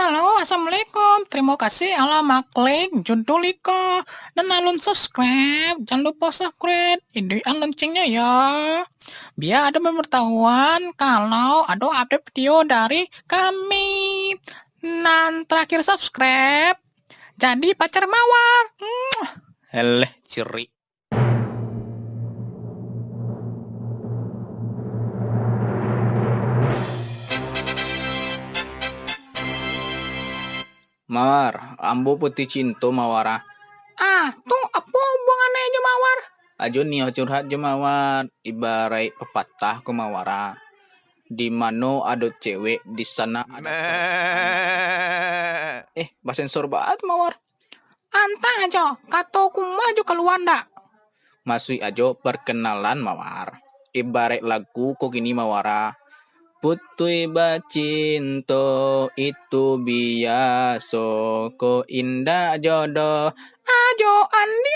Halo, Assalamualaikum. Terima kasih alamak klik judul Ika dan alun subscribe. Jangan lupa subscribe. Ini loncengnya ya. Biar ada pemberitahuan kalau ada update video dari kami. Dan terakhir subscribe. Jadi pacar mawar. Eleh, ciri. Mawar, ambo putih cinta mawara. Tuh apa hubungannya aja mawar? Ajo nih curhat jo mawar, ibarat pepatah ke mawara. Di mana ada cewek, di sana ada bahasa sensor banget mawar. Antah aja, kata kumah aja keluar ndak. Masuk ajo perkenalan mawar. Ibarat lagu kok gini mawara. Putui bacinto itu biasa, ko indah jodoh. Ajo andi